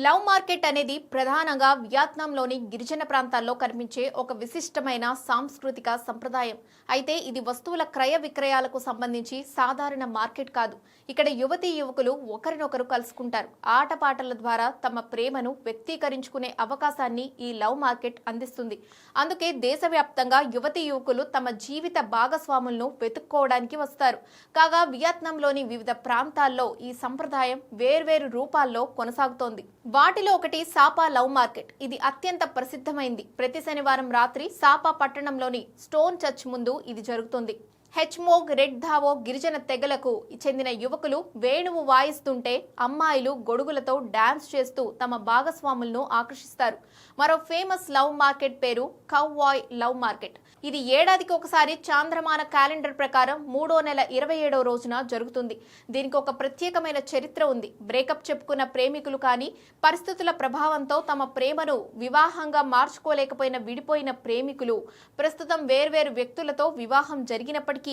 Love market అనేది ప్రధానంగా వియత్నాంలోని గిరిజన ప్రాంతాల్లో కనిపించే ఒక విశిష్టమైన సాంస్కృతిక సంప్రదాయం. అయితే ఇది వస్తువుల క్రయ విక్రయాలకు సంబంధించి సాధారణ మార్కెట్ కాదు. ఇక్కడ యువతీ యువకులు ఒకరినొకరు కలుసుకుంటారు. ఆటపాటల ద్వారా తమ ప్రేమను వ్యక్తీకరించుకునే అవకాశాన్ని ఈ లవ్ మార్కెట్ అందిస్తుంది. అందుకే దేశవ్యాప్తంగా యువతీ యువకులు తమ జీవిత భాగస్వాములను వెతుక్కోవడానికి వస్తారు. కాగా వియత్నాంలోని వివిధ ప్రాంతాల్లో ఈ సంప్రదాయం వేర్వేరు రూపాల్లో కొనసాగుతోంది. వాటిలో ఒకటి సాపా లవ్ మార్కెట్. ఇది అత్యంత ప్రసిద్ధమైంది. ప్రతి శనివారం రాత్రి సాపా పట్టణంలోని స్టోన్ చర్చ్ ముందు ఇది జరుగుతుంది. హెచ్మోగ్, రెడ్ ధావో గిరిజన తెగలకు చెందిన యువకులు వేణువు వాయిస్తుంటే అమ్మాయిలు గొడుగులతో డాన్స్ చేస్తూ తమ భాగస్వాములను ఆకర్షిస్తారు. మరో ఫేమస్ లవ్ మార్కెట్ పేరు కౌవాయ్ లవ్ మార్కెట్. ఇది ఏడాదికి ఒకసారి చాంద్రమాన క్యాలెండర్ ప్రకారం 3వ నెల 27వ రోజున జరుగుతుంది. దీనికి ఒక ప్రత్యేకమైన చరిత్ర ఉంది. బ్రేకప్ చెప్పుకున్న ప్రేమికులు కానీ పరిస్థితుల ప్రభావంతో తమ ప్రేమను వివాహంగా మార్చుకోలేకపోయిన విడిపోయిన ప్రేమికులు ప్రస్తుతం వేర్వేరు వ్యక్తులతో వివాహం జరిగినప్పటికీ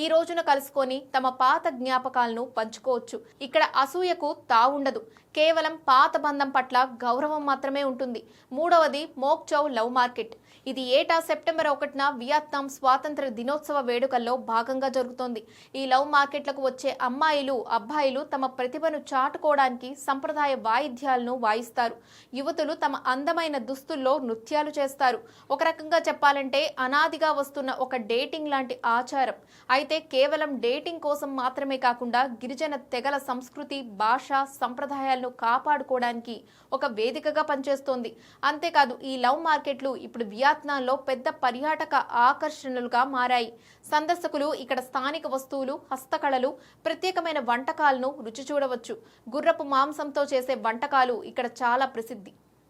ఈ రోజున కలుసుకొని తమ పాత జ్ఞాపకాలను పంచుకోవచ్చు. ఇక్కడ అసూయకు తావుండదు. కేవలం పాత బంధం పట్ల గౌరవం మాత్రమే ఉంటుంది. మూడవది మోక్చౌ లవ్ మార్కెట్. ఇది ఏటా సెప్టెంబర్ 1న వియత్నాం స్వాతంత్ర దినోత్సవ వేడుకల్లో భాగంగా జరుగుతోంది. ఈ లవ్ మార్కెట్లకు వచ్చే అమ్మాయిలు, అబ్బాయిలు తమ ప్రతిభను చాటుకోవడానికి సంప్రదాయ వాయిద్యాలను వాయిస్తారు. యువతులు తమ అందమైన దుస్తుల్లో నృత్యాలు చేస్తారు. ఒక రకంగా చెప్పాలంటే అనాదిగా వస్తున్న ఒక డేటింగ్ లాంటి ఆచారం. అయితే కేవలం డేటింగ్ కోసం మాత్రమే కాకుండా గిరిజన తెగల సంస్కృతి, భాష, సంప్రదాయాలను కాపాడుకోవడానికి ఒక వేదికగా పనిచేస్తోంది. అంతేకాదు ఈ లవ్ మార్కెట్లు ఇప్పుడు వియత్నాంలో పెద్ద పర్యాటక ఆకర్షణలుగా మారాయి. సందర్శకులు ఇక్కడ స్థానిక వస్తువులు, హస్తకళలు, ప్రత్యేకమైన వంటకాలను రుచి చూడవచ్చు. గుర్రపు మాంసంతో చేసే వంటకాలు ఇక్కడ చాలా ప్రసిద్ధి.